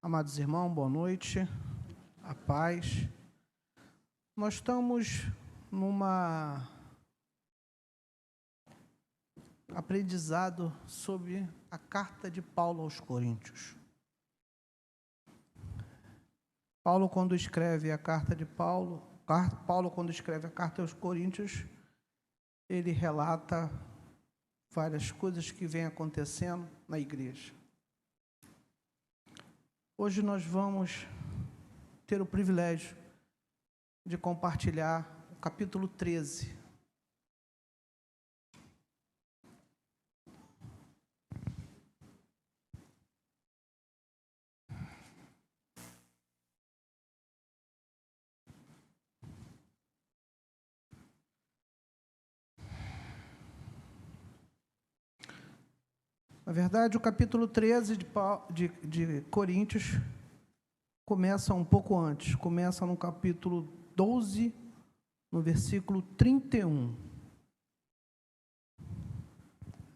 Amados irmãos, boa noite, a paz. Nós estamos numa aprendizado sobre a carta de Paulo aos Coríntios. Paulo, quando escreve a carta de Paulo, quando escreve a carta aos Coríntios, ele relata várias coisas que vêm acontecendo na igreja. Hoje nós vamos ter o privilégio de compartilhar o capítulo 13. Na verdade, o capítulo 13 de Coríntios começa um pouco antes, começa no capítulo 12, no versículo 31.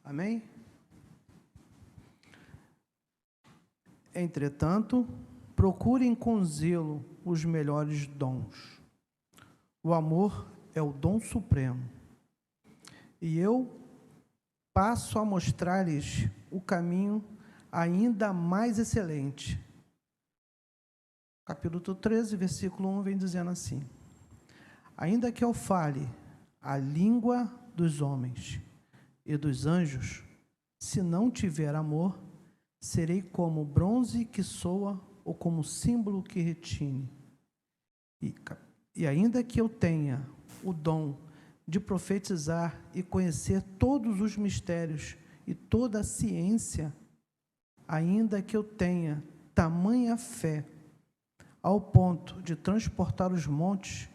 Amém? Entretanto, procurem com zelo os melhores dons. O amor é o dom supremo. E eu passo a mostrar-lhes o caminho ainda mais excelente. Capítulo 13, versículo 1, vem dizendo assim: ainda que eu fale a língua dos homens e dos anjos, se não tiver amor, serei como bronze que soa ou como símbolo que retine. E ainda que eu tenha o dom de profetizar e conhecer todos os mistérios e toda a ciência, ainda que eu tenha tamanha fé ao ponto de transportar os montes,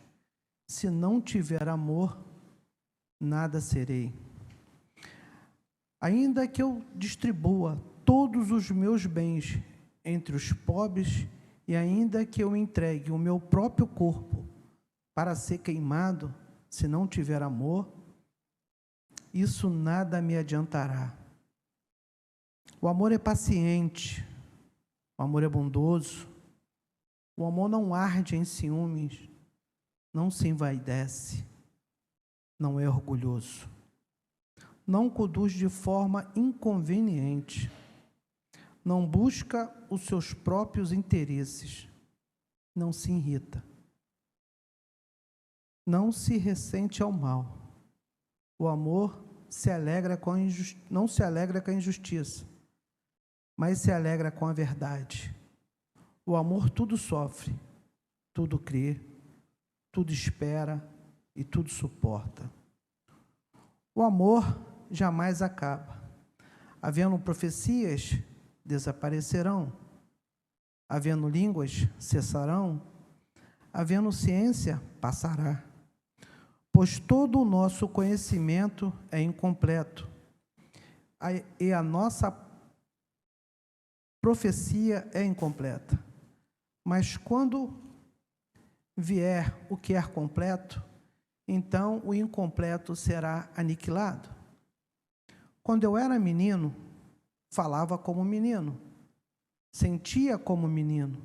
se não tiver amor, nada serei. Ainda que eu distribua todos os meus bens entre os pobres, e ainda que eu entregue o meu próprio corpo para ser queimado, se não tiver amor, isso nada me adiantará. O amor é paciente, o amor é bondoso, o amor não arde em ciúmes, não se envaidece, não é orgulhoso, não conduz de forma inconveniente, não busca os seus próprios interesses, não se irrita, não se ressente ao mal. O amor não se alegra com a injustiça, mas se alegra com a verdade. O amor tudo sofre, tudo crê, tudo espera e tudo suporta. O amor jamais acaba. Havendo profecias, desaparecerão. Havendo línguas, cessarão. Havendo ciência, passará. Pois todo o nosso conhecimento é incompleto, e a nossa profecia é incompleta. Mas quando vier o que é completo, então o incompleto será aniquilado. Quando eu era menino, falava como menino, sentia como menino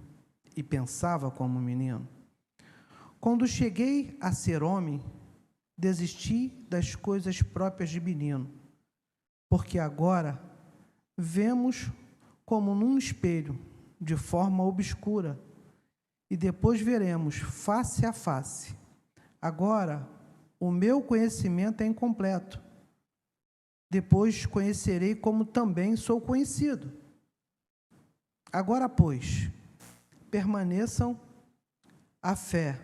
e pensava como menino. Quando cheguei a ser homem, desisti das coisas próprias de menino, porque agora vemos como num espelho, de forma obscura, e depois veremos face a face. Agora, o meu conhecimento é incompleto. Depois conhecerei como também sou conhecido. Agora, pois, permaneçam a fé,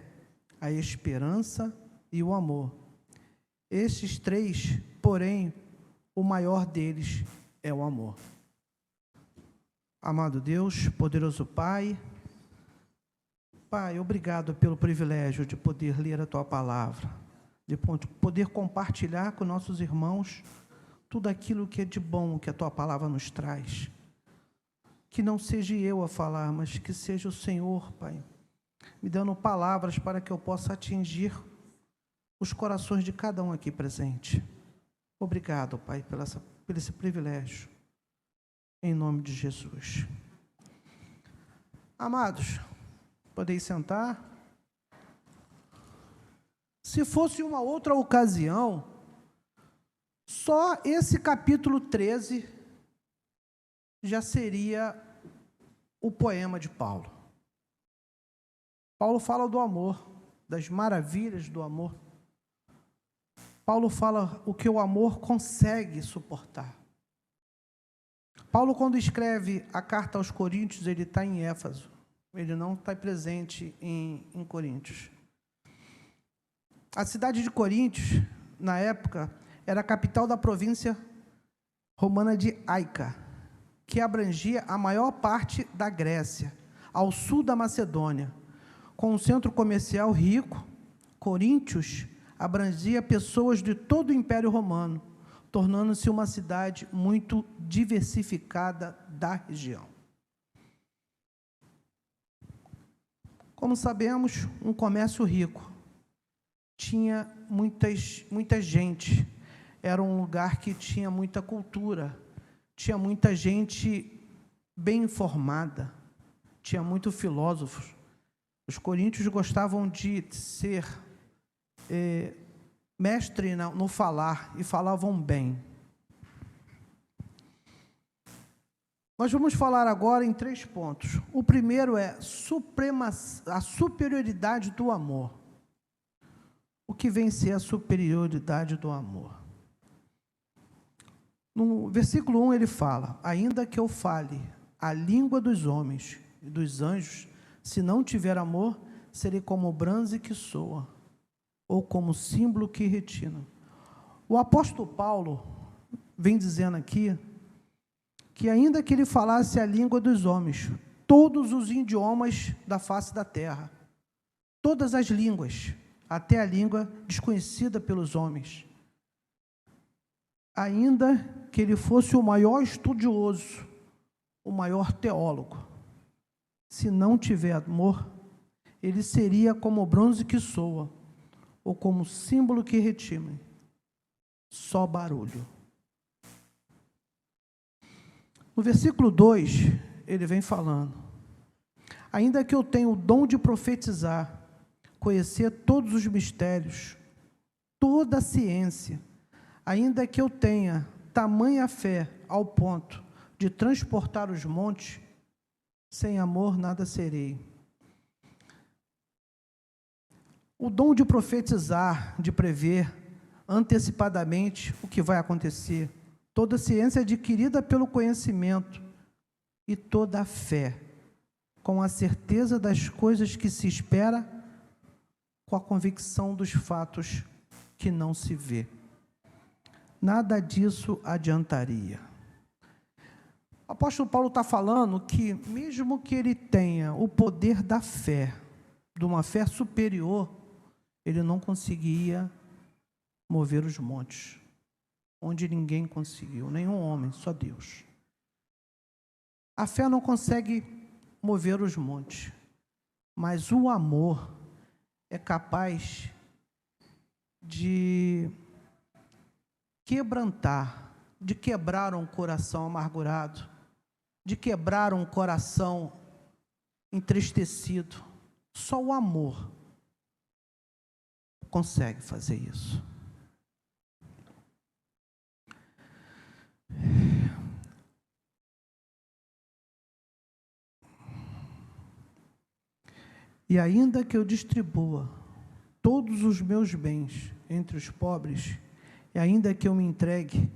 a esperança e o amor. Estes três, porém, o maior deles é o amor. Amado Deus, poderoso Pai, obrigado pelo privilégio de poder ler a Tua palavra, de poder compartilhar com nossos irmãos tudo aquilo que é de bom que a Tua palavra nos traz. Que não seja eu a falar, mas que seja o Senhor, Pai, me dando palavras para que eu possa atingir os corações de cada um aqui presente. Obrigado, Pai, por esse privilégio. Em nome de Jesus. Amados, podeis sentar. Se fosse uma outra ocasião, só esse capítulo 13 já seria o poema de Paulo. Paulo fala do amor, das maravilhas do amor. Paulo fala o que o amor consegue suportar. Paulo, quando escreve a carta aos Coríntios, ele está em Éfeso. Ele não está presente em Coríntios. A cidade de Coríntios, na época, era a capital da província romana de Aica, que abrangia a maior parte da Grécia, ao sul da Macedônia. Com um centro comercial rico, Coríntios abrangia pessoas de todo o Império Romano, tornando-se uma cidade muito diversificada da região. Como sabemos, um comércio rico. Tinha muita gente. Era um lugar que tinha muita cultura. Tinha muita gente bem informada. Tinha muitos filósofos. Os coríntios gostavam de ser mestre no falar, e falavam bem. Nós vamos falar agora em 3 pontos. O primeiro é a superioridade do amor. O que vem ser a superioridade do amor? No versículo 1 ele fala: ainda que eu fale a língua dos homens e dos anjos, se não tiver amor, serei como o bronze que soa, ou como símbolo que retina. O apóstolo Paulo vem dizendo aqui que ainda que ele falasse a língua dos homens, todos os idiomas da face da terra, todas as línguas, até a língua desconhecida pelos homens, ainda que ele fosse o maior estudioso, o maior teólogo, se não tiver amor, ele seria como o bronze que soa, ou como símbolo que retine, só barulho. No versículo 2, ele vem falando: ainda que eu tenha o dom de profetizar, conhecer todos os mistérios, toda a ciência, ainda que eu tenha tamanha fé ao ponto de transportar os montes, sem amor nada serei. O dom de profetizar, de prever antecipadamente o que vai acontecer, toda a ciência adquirida pelo conhecimento e toda a fé, com a certeza das coisas que se espera, com a convicção dos fatos que não se vê. Nada disso adiantaria. O apóstolo Paulo está falando que, mesmo que ele tenha o poder da fé, de uma fé superior, ele não conseguia mover os montes, onde ninguém conseguiu, nenhum homem, só Deus. A fé não consegue mover os montes, mas o amor é capaz de quebrantar, de quebrar um coração amargurado, de quebrar um coração entristecido. Só o amor consegue fazer isso. E ainda que eu distribua todos os meus bens entre os pobres, e ainda que eu me entregue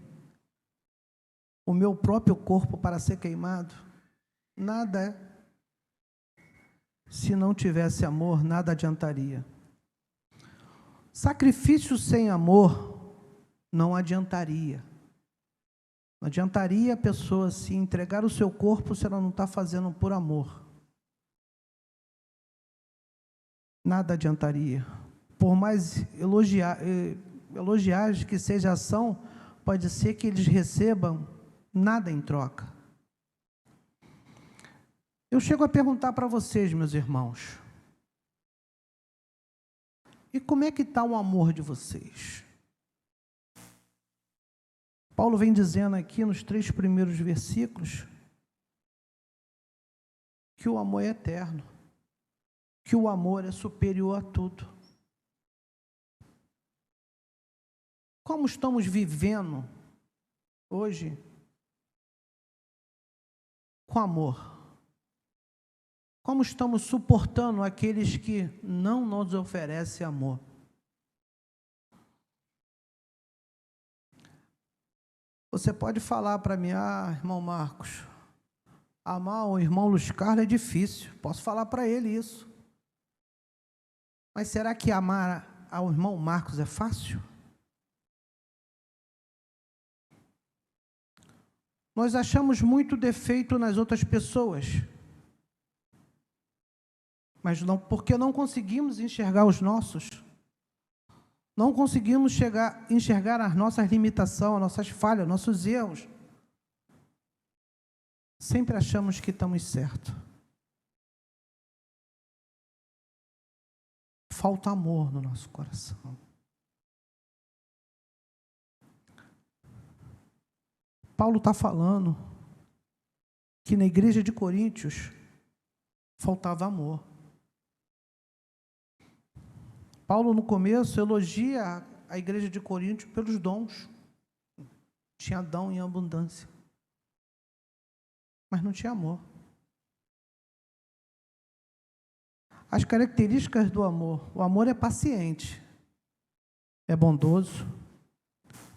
o meu próprio corpo para ser queimado, nada, se não tivesse amor, nada adiantaria. Sacrifício sem amor não adiantaria. Não adiantaria a pessoa se entregar o seu corpo se ela não está fazendo por amor. Nada adiantaria. Por mais elogiares que seja a ação, pode ser que eles recebam nada em troca. Eu chego a perguntar para vocês, meus irmãos, e como é que está o amor de vocês? Paulo vem dizendo aqui nos 3 primeiros versículos que o amor é eterno, que o amor é superior a tudo. Como estamos vivendo hoje com amor? Como estamos suportando aqueles que não nos oferecem amor? Você pode falar para mim, irmão Marcos, amar o irmão Luiz Carlos é difícil. Posso falar para ele isso. Mas será que amar ao irmão Marcos é fácil? Nós achamos muito defeito nas outras pessoas, mas não, porque não conseguimos enxergar os nossos, não conseguimos enxergar as nossas limitações, as nossas falhas, nossos erros. Sempre achamos que estamos certos. Falta amor no nosso coração. Paulo está falando que na igreja de Coríntios faltava amor. Paulo, no começo, elogia a igreja de Coríntios pelos dons. Tinha dom em abundância. Mas não tinha amor. As características do amor. O amor é paciente, é bondoso.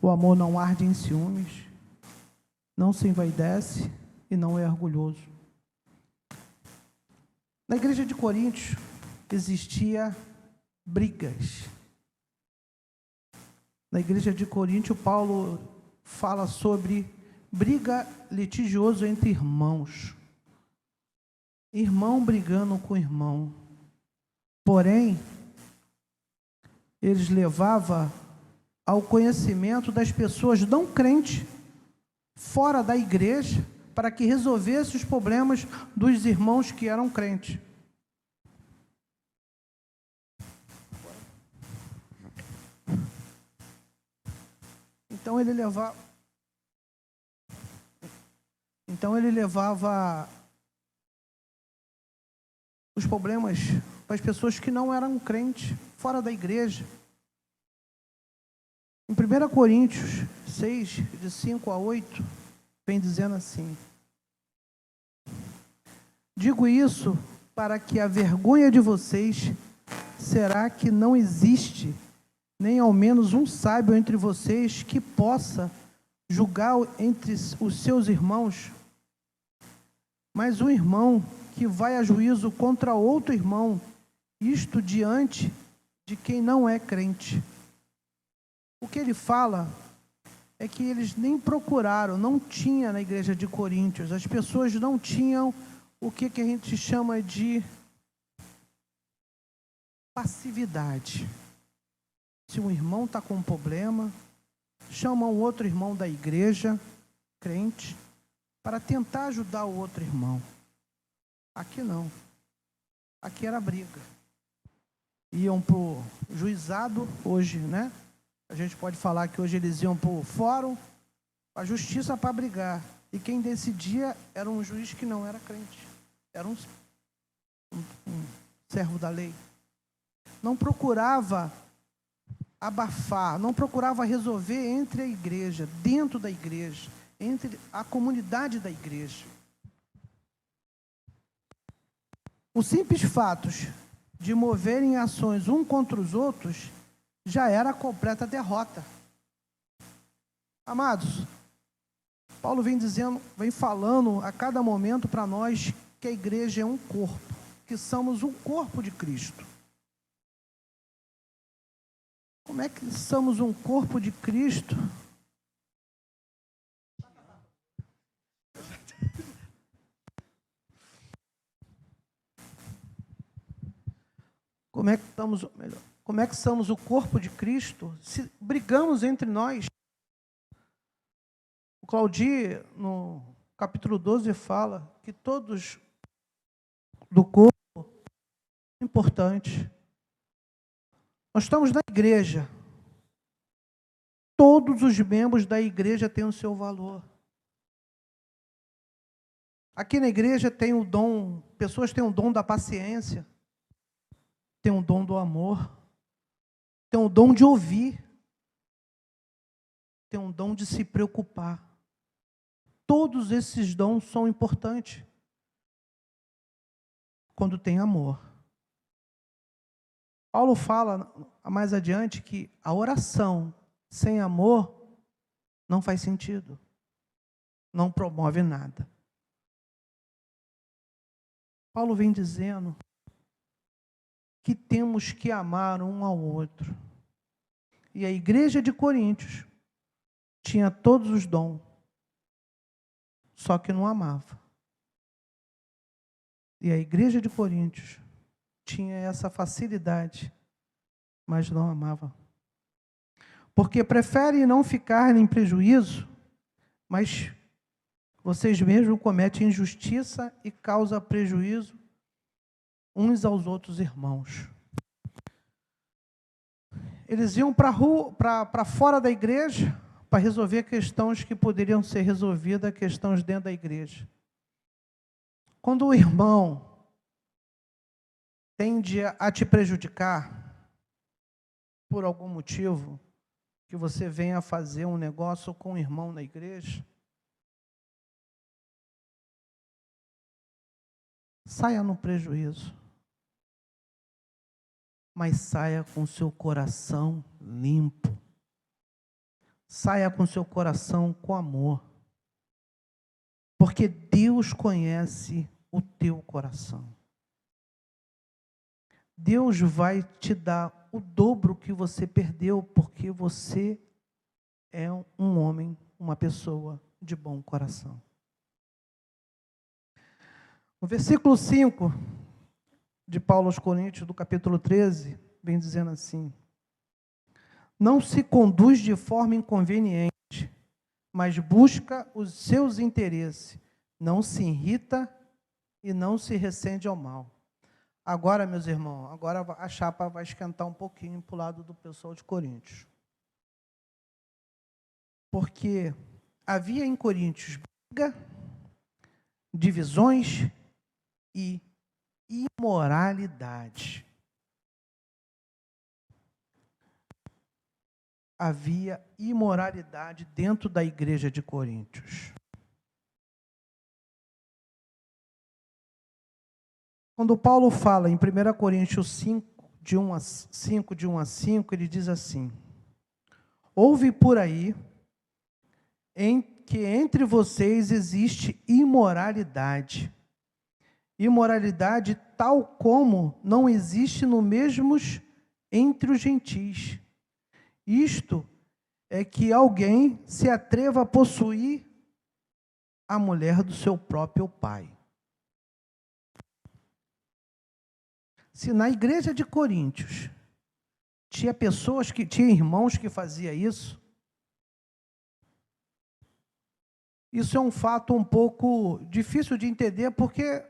O amor não arde em ciúmes, não se envaidece e não é orgulhoso. Na igreja de Coríntios existia brigas. Na igreja de Coríntios, Paulo fala sobre briga litigiosa entre irmãos. Irmão brigando com irmão. Porém, eles levavam ao conhecimento das pessoas não crentes fora da igreja, para que resolvesse os problemas dos irmãos que eram crentes. Então ele levava os problemas para as pessoas que não eram crentes fora da igreja. Em 1 Coríntios 6, de 5 a 8, vem dizendo assim: digo isso para que a vergonha de vocês será que não existe nem ao menos um sábio entre vocês que possa julgar entre os seus irmãos, mas um irmão que vai a juízo contra outro irmão, isto diante de quem não é crente. O que ele fala é que eles nem procuraram, não tinha na igreja de Coríntios, as pessoas não tinham o que a gente chama de passividade. Se um irmão está com um problema, chama um outro irmão da igreja, crente, para tentar ajudar o outro irmão. Aqui não. Aqui era briga. Iam para o juizado, hoje, né? A gente pode falar que hoje eles iam para o fórum, a justiça para brigar. E quem decidia era um juiz que não era crente. Era um servo da lei. Não procurava abafar, não procurava resolver entre a igreja, dentro da igreja, entre a comunidade da igreja. Os simples fatos de moverem ações um contra os outros já era a completa derrota. Amados, Paulo vem falando a cada momento para nós que a igreja é um corpo, que somos um corpo de Cristo. Como é que somos um corpo de Cristo? Como é que somos o corpo de Cristo se brigamos entre nós? O Claudio, no capítulo 12, fala que todos do corpo são importantes. Nós estamos na igreja. Todos os membros da igreja têm o seu valor. Aqui na igreja tem o dom, pessoas têm o dom da paciência, tem o dom do amor, tem o dom de ouvir, tem o dom de se preocupar. Todos esses dons são importantes quando tem amor. Paulo fala mais adiante que a oração sem amor não faz sentido, não promove nada. Paulo vem dizendo que temos que amar um ao outro. E a igreja de Coríntios tinha todos os dons, só que não amava. E a igreja de Coríntios tinha essa facilidade, mas não amava. Porque preferem não ficar em prejuízo, mas vocês mesmos cometem injustiça e causam prejuízo uns aos outros irmãos. Eles iam para fora da igreja para resolver questões que poderiam ser resolvidas, questões dentro da igreja. Quando o irmão tende a te prejudicar por algum motivo, que você venha fazer um negócio com o irmão na igreja, saia no prejuízo, mas saia com seu coração limpo, saia com seu coração com amor, porque Deus conhece o teu coração. Deus vai te dar o dobro que você perdeu, porque você é um homem, uma pessoa de bom coração. No versículo 5 de Paulo aos Coríntios, do capítulo 13, vem dizendo assim: não se conduz de forma inconveniente, mas busca os seus interesses, não se irrita e não se ressente ao mal. Agora, meus irmãos, agora a chapa vai esquentar um pouquinho para o lado do pessoal de Coríntios. Porque havia em Coríntios briga, divisões e imoralidade. Havia imoralidade dentro da igreja de Coríntios. Quando Paulo fala em 1 Coríntios 5, de 1 a 5, ele diz assim: ouve por aí que entre vocês existe imoralidade. Imoralidade tal como não existe no mesmos entre os gentis. Isto é que alguém se atreva a possuir a mulher do seu próprio pai. Se na igreja de Coríntios tinha tinha irmãos que faziam isso, isso é um fato um pouco difícil de entender, porque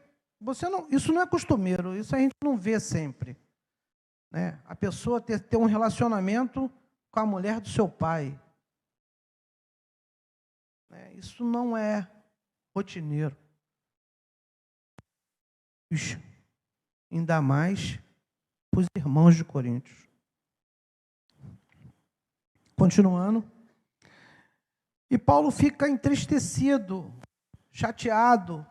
isso não é costumeiro, isso a gente não vê sempre, né? A pessoa ter um relacionamento com a mulher do seu pai, né? Isso não é rotineiro. Ainda mais para os irmãos de Coríntios. Continuando. E Paulo fica entristecido, chateado,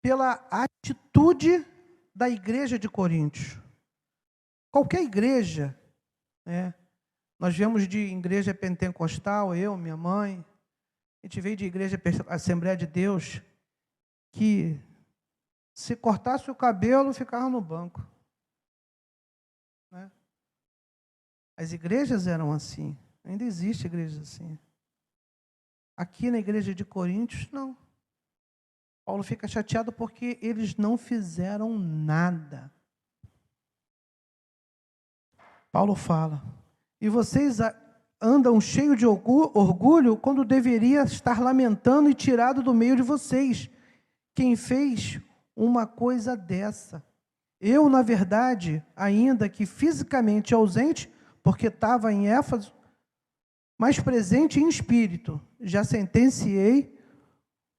pela atitude da igreja de Coríntios. Qualquer igreja, né? Nós viemos de igreja pentecostal, eu, minha mãe, a gente veio de igreja Assembleia de Deus, que se cortasse o cabelo, ficava no banco, né? As igrejas eram assim, ainda existe igrejas assim. Aqui na igreja de Coríntios, não. Paulo fica chateado porque eles não fizeram nada. Paulo fala: e vocês andam cheios de orgulho quando deveria estar lamentando e tirado do meio de vocês. Quem fez uma coisa dessa? Eu, na verdade, ainda que fisicamente ausente, porque estava em Éfeso, mas presente em espírito, já sentenciei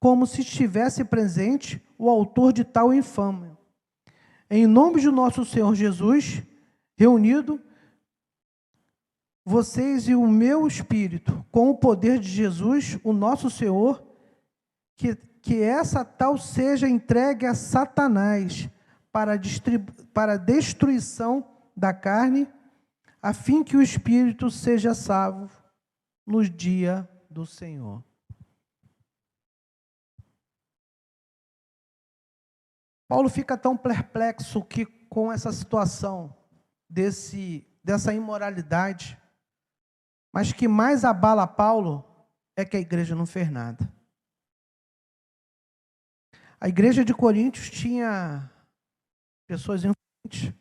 como se estivesse presente o autor de tal infâmia. Em nome de nosso Senhor Jesus, reunido, vocês e o meu espírito, com o poder de Jesus, o nosso Senhor, que essa tal seja entregue a Satanás para a destruição da carne, a fim que o espírito seja salvo no dia do Senhor. Paulo fica tão perplexo que com essa situação dessa imoralidade, mas que mais abala Paulo é que a igreja não fez nada. A igreja de Coríntios tinha pessoas influentes.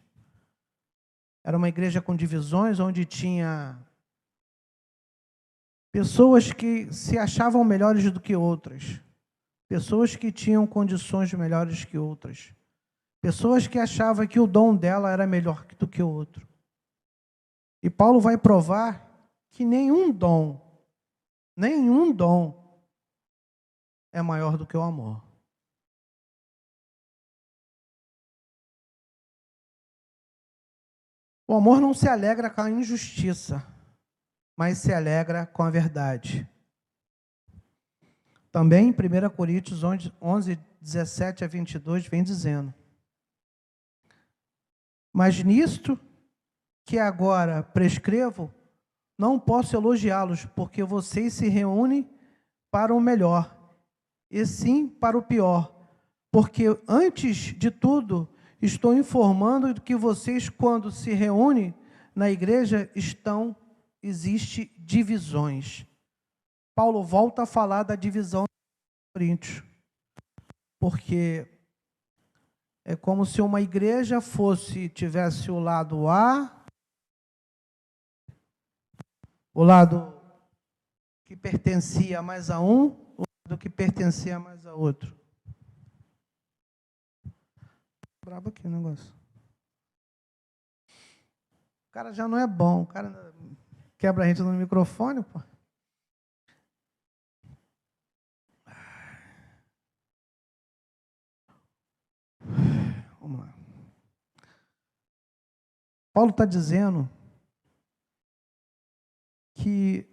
Era uma igreja com divisões, onde tinha pessoas que se achavam melhores do que outras. Pessoas que tinham condições melhores que outras. Pessoas que achavam que o dom dela era melhor do que o outro. E Paulo vai provar que nenhum dom é maior do que o amor. O amor não se alegra com a injustiça, mas se alegra com a verdade. Também em 1 Coríntios 11, 17 a 22, vem dizendo: mas nisto que agora prescrevo, não posso elogiá-los, porque vocês se reúnem para o melhor, e sim para o pior, porque antes de tudo, estou informando que vocês, quando se reúnem na igreja, existe divisões. Paulo volta a falar da divisão de Coríntios, porque é como se uma igreja tivesse o lado A, o lado que pertencia mais a um, o lado que pertencia mais a outro. Brabo aqui o negócio. O cara já não é bom, o cara quebra a gente no microfone, pô. Vamos lá. Paulo está dizendo que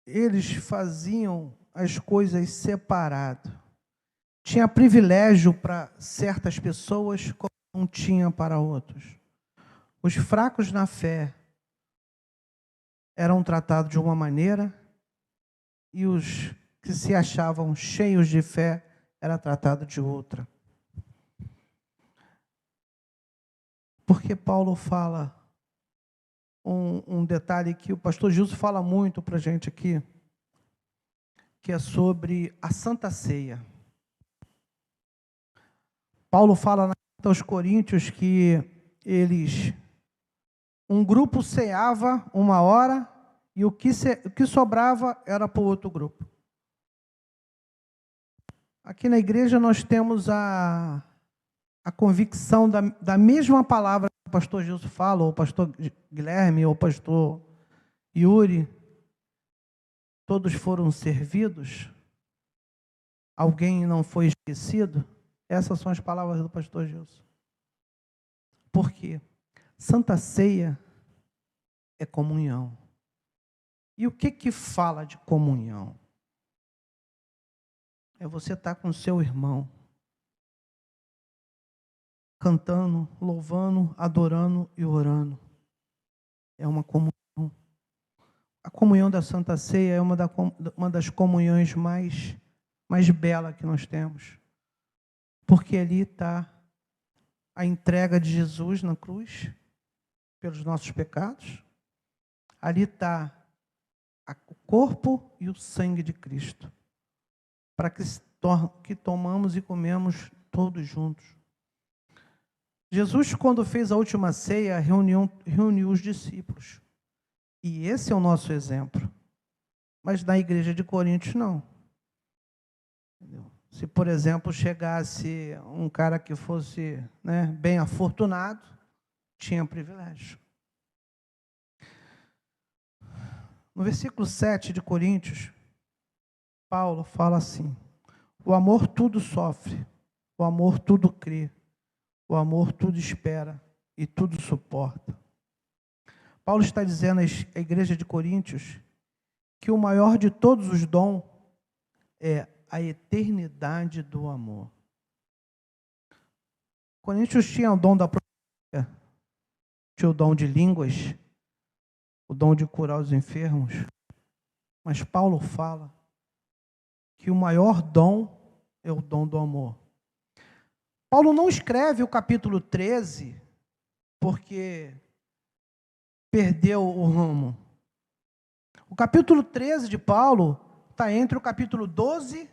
eles faziam as coisas separado. Tinha privilégio para certas pessoas, como não tinha para outros. Os fracos na fé eram tratados de uma maneira e os que se achavam cheios de fé eram tratados de outra. Porque Paulo fala um detalhe que o pastor Gilson fala muito para a gente aqui, que é sobre a Santa Ceia. Paulo fala na carta aos Coríntios que um grupo ceava uma hora e o que sobrava era para o outro grupo. Aqui na igreja nós temos a convicção da mesma palavra que o pastor Gilson fala, ou o pastor Guilherme, ou o pastor Yuri. Todos foram servidos? Alguém não foi esquecido? Essas são as palavras do pastor Gilson. Por quê? Santa Ceia é comunhão. E o que fala de comunhão? É você estar com o seu irmão, cantando, louvando, adorando e orando. É uma comunhão. A comunhão da Santa Ceia é uma das comunhões mais belas que nós temos. Porque ali está a entrega de Jesus na cruz, pelos nossos pecados. Ali está o corpo e o sangue de Cristo, para que tomamos e comemos todos juntos. Jesus, quando fez a última ceia, reuniu os discípulos. E esse é o nosso exemplo. Mas na igreja de Coríntios, não. Entendeu? Se, por exemplo, chegasse um cara que fosse, bem afortunado, tinha privilégio. No versículo 7 de Coríntios, Paulo fala assim: o amor tudo sofre, o amor tudo crê, o amor tudo espera e tudo suporta. Paulo está dizendo à igreja de Coríntios que o maior de todos os dons é a eternidade do amor. Coríntios tinha o dom da profecia, tinha o dom de línguas, o dom de curar os enfermos, mas Paulo fala que o maior dom é o dom do amor. Paulo não escreve o capítulo 13 porque perdeu o rumo. O capítulo 13 de Paulo está entre o capítulo 12,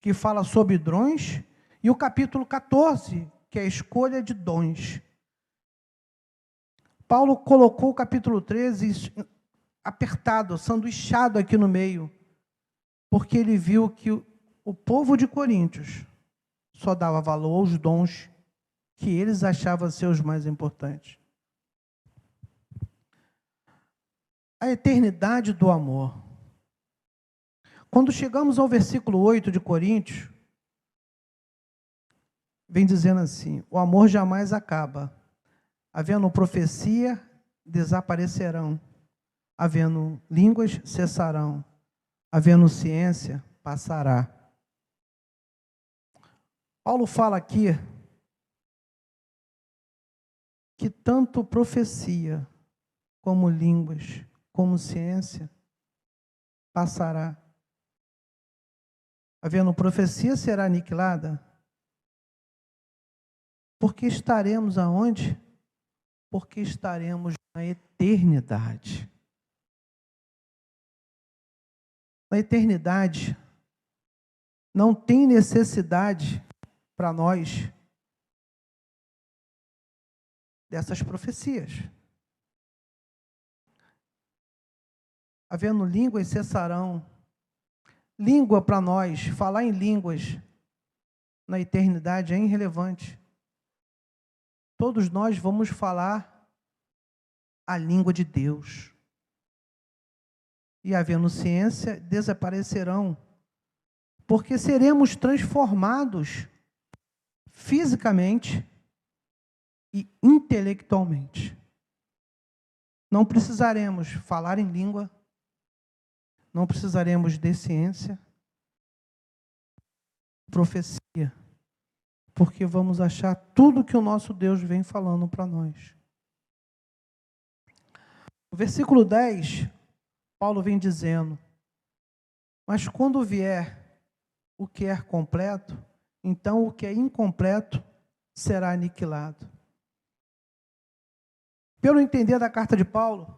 que fala sobre dons, e o capítulo 14, que é a escolha de dons. Paulo colocou o capítulo 13 apertado, sanduichado aqui no meio, porque ele viu que o povo de Coríntios só dava valor aos dons que eles achavam ser os mais importantes. A eternidade do amor. Quando chegamos ao versículo 8 de Coríntios, vem dizendo assim: o amor jamais acaba. Havendo profecia, desaparecerão. Havendo línguas, cessarão. Havendo ciência, passará. Paulo fala aqui que tanto profecia, como línguas, como ciência, passará. Havendo profecia, será aniquilada. Porque estaremos aonde? Porque estaremos na eternidade. Na eternidade, não tem necessidade para nós dessas profecias. Havendo línguas, cessarão. Língua para nós, falar em línguas na eternidade é irrelevante. Todos nós vamos falar a língua de Deus. E havendo ciência, desaparecerão, porque seremos transformados fisicamente e intelectualmente. Não precisaremos falar em língua, não precisaremos de ciência, profecia, porque vamos achar tudo que o nosso Deus vem falando para nós. No versículo 10, Paulo vem dizendo: mas quando vier o que é completo, então o que é incompleto será aniquilado. Pelo entender da carta de Paulo,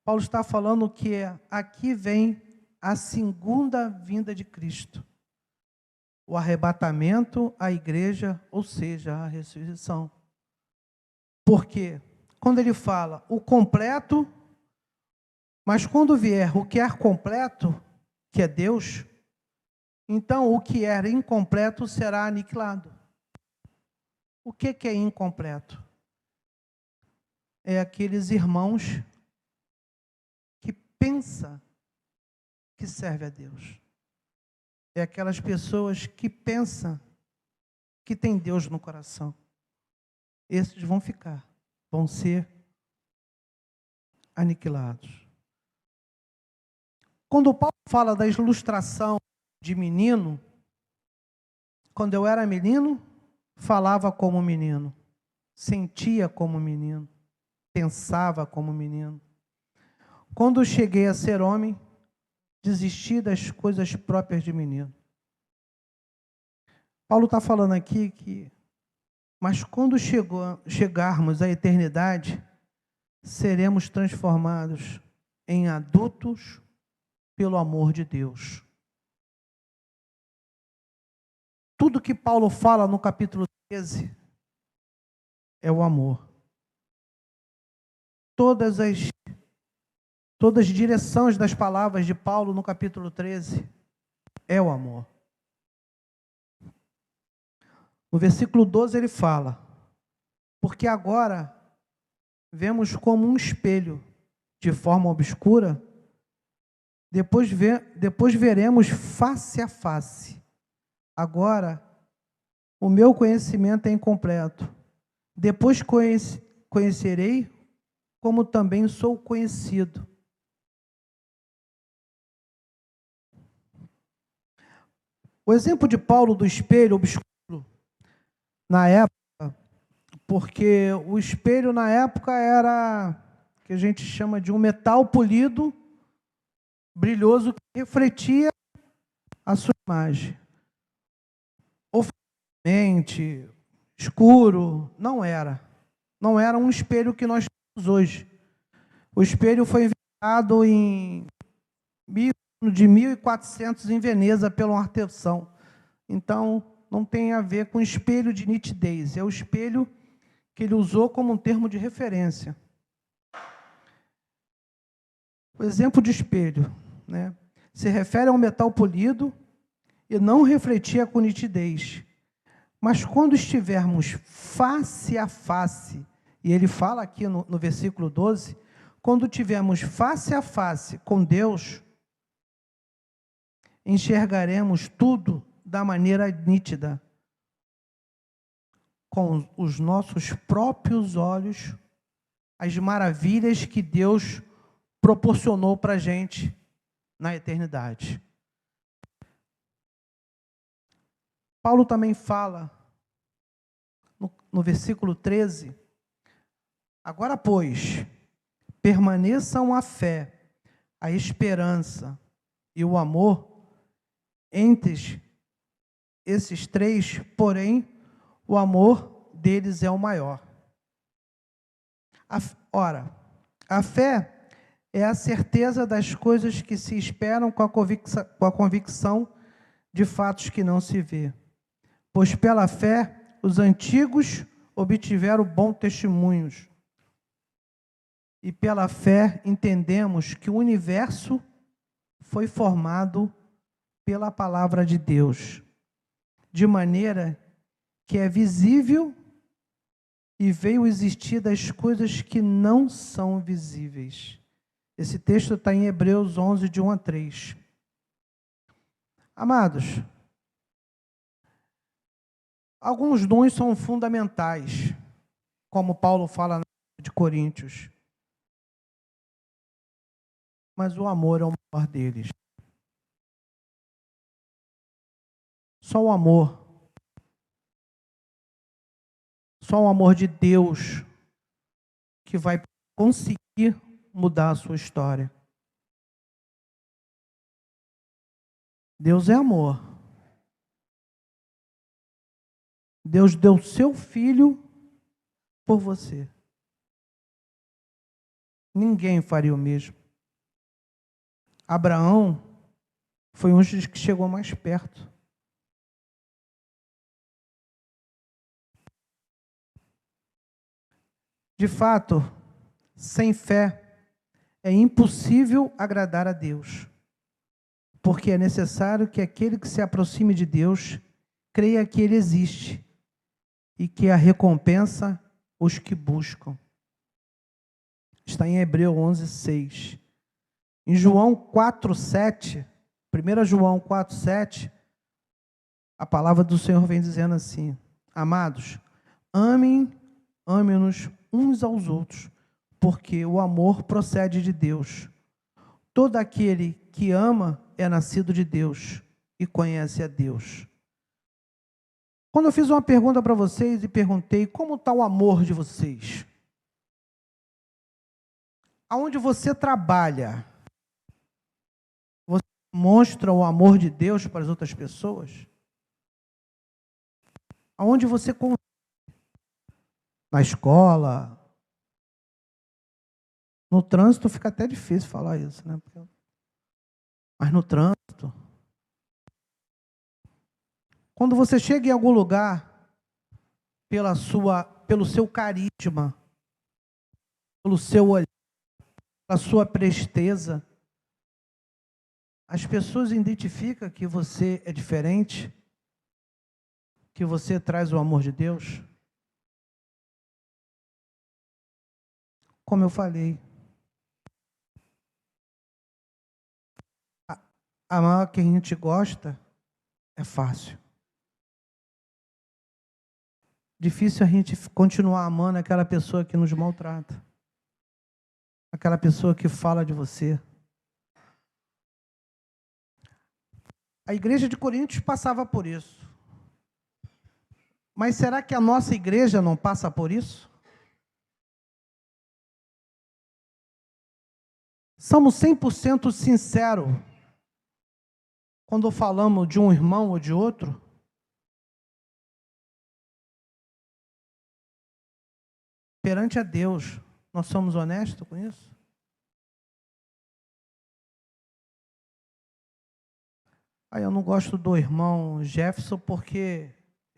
Paulo está falando que aqui vem a segunda vinda de Cristo. O arrebatamento à igreja, ou seja, a ressurreição. Porque quando ele fala o completo, mas quando vier o que é completo, que é Deus, então o que era incompleto será aniquilado. O que é incompleto? É aqueles irmãos que pensam que servem a Deus. É aquelas pessoas que pensam que tem Deus no coração. Esses vão ser aniquilados. Quando Paulo fala da ilustração de menino, quando eu era menino, falava como menino, sentia como menino, pensava como menino. Quando cheguei a ser homem, desisti das coisas próprias de menino. Paulo está falando aqui que, mas quando chegarmos à eternidade, seremos transformados em adultos pelo amor de Deus. Tudo que Paulo fala no capítulo 13 é o amor. Todas as direções das palavras de Paulo no capítulo 13 é o amor. No versículo 12 ele fala: porque agora vemos como um espelho, de forma obscura, Depois veremos face a face. Agora, o meu conhecimento é incompleto. Depois conhecerei como também sou conhecido. O exemplo de Paulo do espelho obscuro, na época, porque o espelho na época era que a gente chama de um metal polido, brilhoso, que refletia a sua imagem. Oficialmente, escuro, não era. Não era um espelho que nós temos hoje. O espelho foi inventado de 1400 em Veneza pelo artesão. Então, não tem a ver com espelho de nitidez. É o espelho que ele usou como um termo de referência. O exemplo de espelho, né, se refere a um metal polido e não refletia com nitidez. Mas quando estivermos face a face, e ele fala aqui no versículo 12, quando tivermos face a face com Deus, enxergaremos tudo da maneira nítida, com os nossos próprios olhos, as maravilhas que Deus proporcionou para a gente na eternidade. Paulo também fala, no versículo 13, agora, pois, permaneçam a fé, a esperança e o amor. Entre esses três, porém, o amor deles é o maior. Ora, a fé é a certeza das coisas que se esperam com a convicção de fatos que não se vê. Pois pela fé, os antigos obtiveram bons testemunhos. E pela fé entendemos que o universo foi formado pela palavra de Deus, de maneira que é visível e veio existir das coisas que não são visíveis. Esse texto está em Hebreus 11, de 1 a 3. Amados, alguns dons são fundamentais, como Paulo fala de Coríntios, mas o amor é o maior deles. Só o amor de Deus que vai conseguir mudar a sua história. Deus é amor. Deus deu seu filho por você. Ninguém faria o mesmo. Abraão foi um dos que chegou mais perto. De fato, sem fé, é impossível agradar a Deus, porque é necessário que aquele que se aproxime de Deus creia que Ele existe e que a recompensa os que buscam. Está em Hebreus 11, 6. Em João 4, 7, 1 João 4, 7, a palavra do Senhor vem dizendo assim: amados, ame-nos uns aos outros, porque o amor procede de Deus. Todo aquele que ama é nascido de Deus e conhece a Deus. Quando eu fiz uma pergunta para vocês e perguntei como está o amor de vocês, aonde você trabalha, você mostra o amor de Deus para as outras pessoas? Aonde você convive? Na escola? No trânsito fica até difícil falar isso, né? Mas no trânsito. Quando você chega em algum lugar, pelo seu carisma, pelo seu olhar, pela sua presteza, as pessoas identificam que você é diferente, que você traz o amor de Deus. Como eu falei, Amar quem a gente gosta é fácil. Difícil a gente continuar amando aquela pessoa que nos maltrata. Aquela pessoa que fala de você. A igreja de Coríntios passava por isso. Mas será que a nossa igreja não passa por isso? Somos 100% sinceros quando falamos de um irmão ou de outro? Perante a Deus, nós somos honestos com isso? Aí eu não gosto do irmão Jefferson porque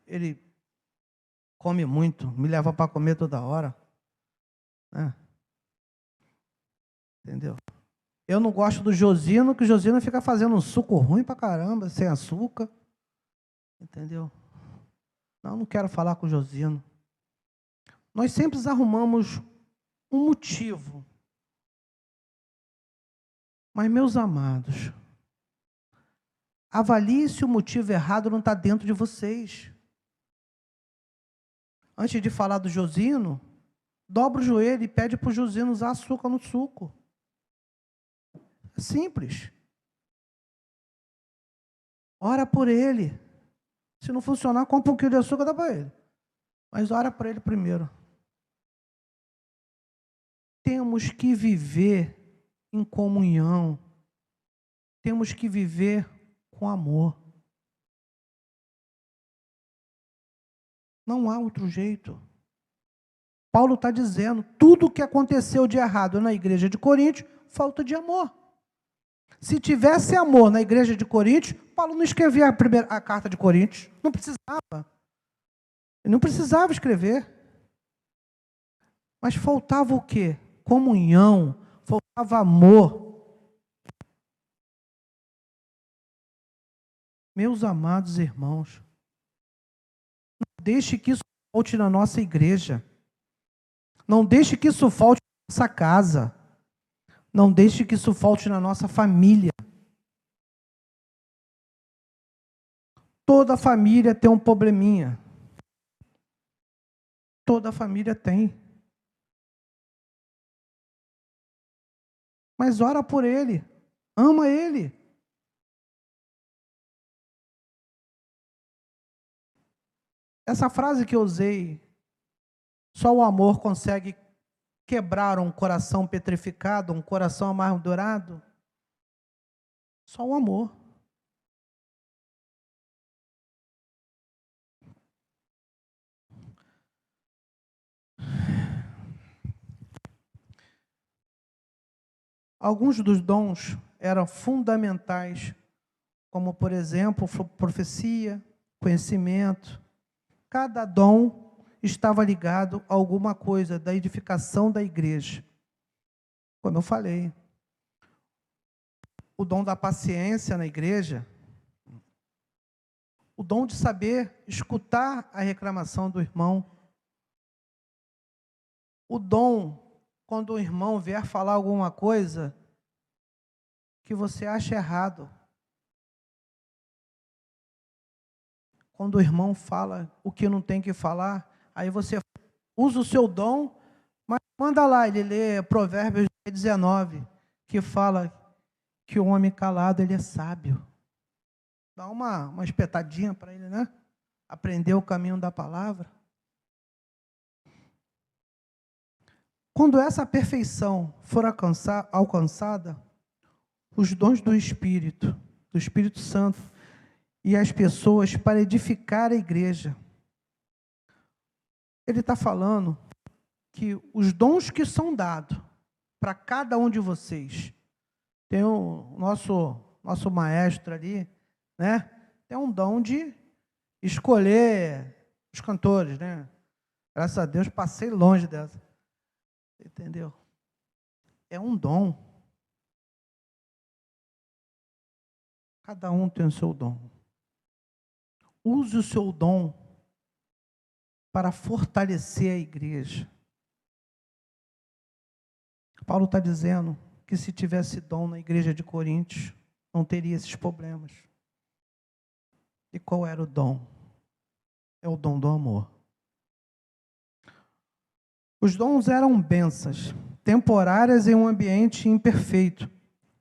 ele come muito, me leva para comer toda hora. Né? Entendeu? Eu não gosto do Josino, que o Josino fica fazendo um suco ruim pra caramba, sem açúcar. Entendeu? Não quero falar com o Josino. Nós sempre arrumamos um motivo. Mas, meus amados, avalie se o motivo errado não está dentro de vocês. Antes de falar do Josino, dobra o joelho e pede para o Josino usar açúcar no suco. É simples. Ora por ele. Se não funcionar, compra um quilo de açúcar, dá para ele. Mas ora por ele primeiro. Temos que viver em comunhão. Temos que viver com amor. Não há outro jeito. Paulo está dizendo, tudo o que aconteceu de errado na igreja de Coríntios, falta de amor. Se tivesse amor na igreja de Coríntios, Paulo não escrevia a carta de Coríntios. Não precisava. Ele não precisava escrever. Mas faltava o quê? Comunhão. Faltava amor. Meus amados irmãos, não deixe que isso falte na nossa igreja. Não deixe que isso falte na nossa casa. Não deixe que isso falte na nossa família. Toda família tem um probleminha. Toda família tem. Mas ora por ele. Ama ele. Essa frase que eu usei, só o amor consegue quebrar um coração petrificado, um coração amargurado. Só o amor. Alguns dos dons eram fundamentais, como, por exemplo, profecia, conhecimento. Cada dom estava ligado a alguma coisa da edificação da igreja. Como eu falei, o dom da paciência na igreja, o dom de saber escutar a reclamação do irmão, o dom, quando o irmão vier falar alguma coisa que você acha errado, quando o irmão fala o que não tem que falar, aí você usa o seu dom, mas manda lá, ele lê Provérbios 19, que fala que o homem calado, ele é sábio. Dá uma espetadinha para ele, né? Aprender o caminho da palavra. Quando essa perfeição for alcançada, os dons do Espírito Santo, e as pessoas para edificar a igreja. Ele está falando que os dons que são dados para cada um de vocês, tem o nosso maestro ali, né? Tem um dom de escolher os cantores, né? Graças a Deus passei longe dessa. Entendeu? É um dom. Cada um tem o seu dom. Use o seu dom para fortalecer a igreja. Paulo está dizendo que se tivesse dom na igreja de Coríntios, não teria esses problemas. E qual era o dom? É o dom do amor. Os dons eram bênçãos, temporárias em um ambiente imperfeito.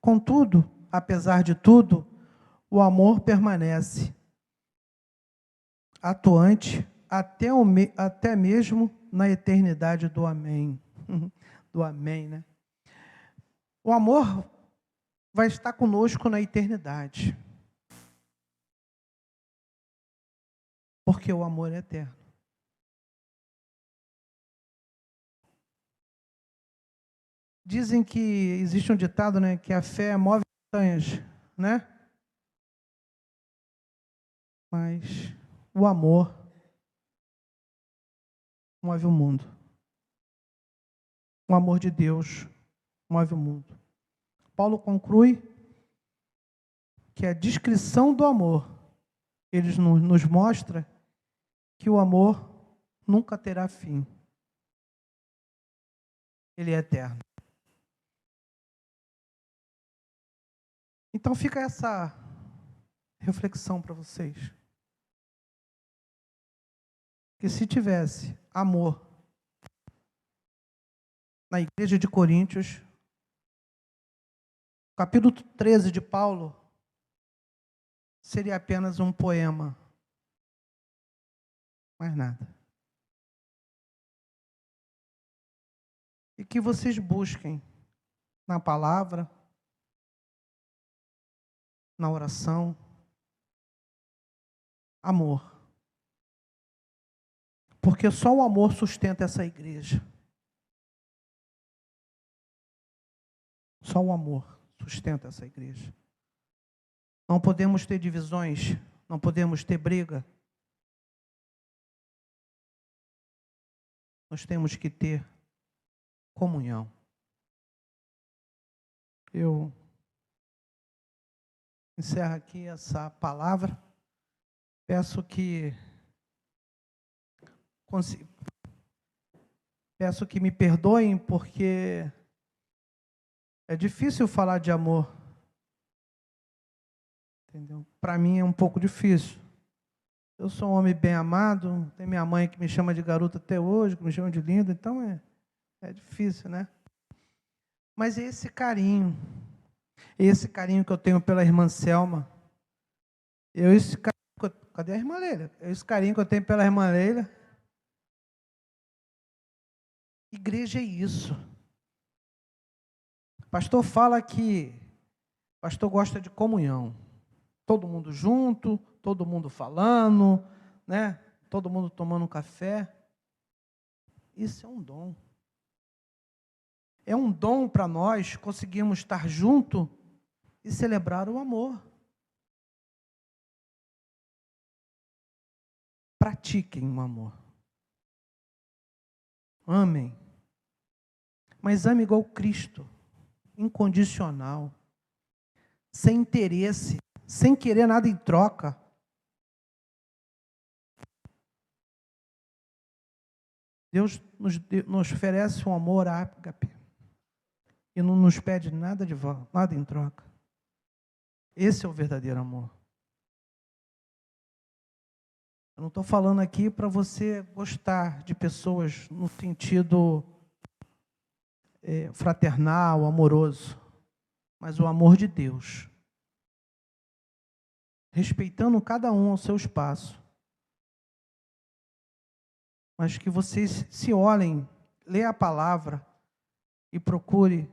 Contudo, apesar de tudo, o amor permanece atuante até mesmo na eternidade do amém. Do amém, né? O amor vai estar conosco na eternidade. Porque o amor é eterno. Dizem que existe um ditado, né, que a fé move montanhas, né? Mas o amor move o mundo. O amor de Deus move o mundo. Paulo conclui que a descrição do amor, ele nos mostra que o amor nunca terá fim. Ele é eterno. Então fica essa reflexão para vocês. Que se tivesse amor na igreja de Coríntios, capítulo 13 de Paulo seria apenas um poema. Mais nada. E que vocês busquem na palavra, na oração, amor. Porque só o amor sustenta essa igreja. Só o amor sustenta essa igreja. Não podemos ter divisões, não podemos ter briga. Nós temos que ter comunhão. Eu encerro aqui essa palavra. Peço que me perdoem, porque é difícil falar de amor. Entendeu? Para mim é um pouco difícil. Eu sou um homem bem amado, tem minha mãe que me chama de garoto até hoje, que me chama de lindo, então é difícil, né? Mas esse carinho que eu tenho pela irmã Selma, cadê a irmã Leila? Esse carinho que eu tenho pela irmã Leila. Igreja é isso. O pastor fala que o pastor gosta de comunhão. Todo mundo junto, todo mundo falando, né? Todo mundo tomando um café. Isso é um dom. É um dom para nós conseguirmos estar junto e celebrar o amor. Pratiquem o amor. Amem. Mas ame igual Cristo. Incondicional. Sem interesse. Sem querer nada em troca. Deus nos oferece um amor ágape. E não nos pede nada de volta, nada em troca. Esse é o verdadeiro amor. Eu não estou falando aqui para você gostar de pessoas no sentido fraternal, amoroso, mas o amor de Deus, respeitando cada um ao seu espaço, mas que vocês se olhem, lê a palavra e procure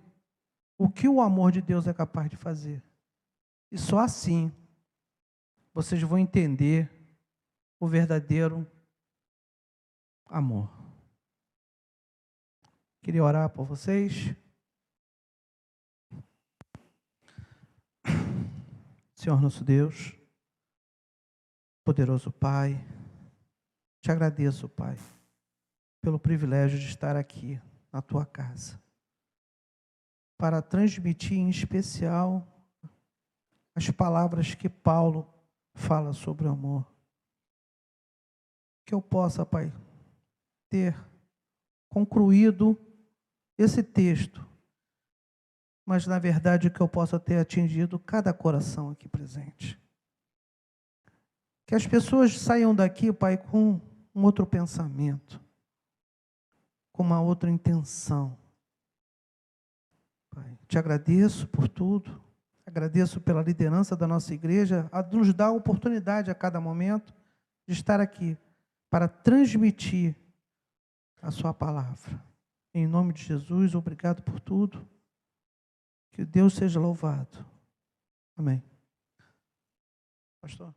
o que o amor de Deus é capaz de fazer. E só assim vocês vão entender o verdadeiro amor. Queria orar por vocês. Senhor nosso Deus, poderoso Pai, te agradeço, Pai, pelo privilégio de estar aqui na tua casa, para transmitir em especial as palavras que Paulo fala sobre o amor. Que eu possa, Pai, ter concluído esse texto mas na verdade que eu possa ter atingido cada coração aqui presente. Que as pessoas saiam daqui, Pai, com um outro pensamento, com uma outra intenção. Pai, te agradeço por tudo, agradeço pela liderança da nossa igreja, a nos dar a oportunidade a cada momento de estar aqui para transmitir a sua palavra. Em nome de Jesus, obrigado por tudo. Que Deus seja louvado. Amém. Pastor.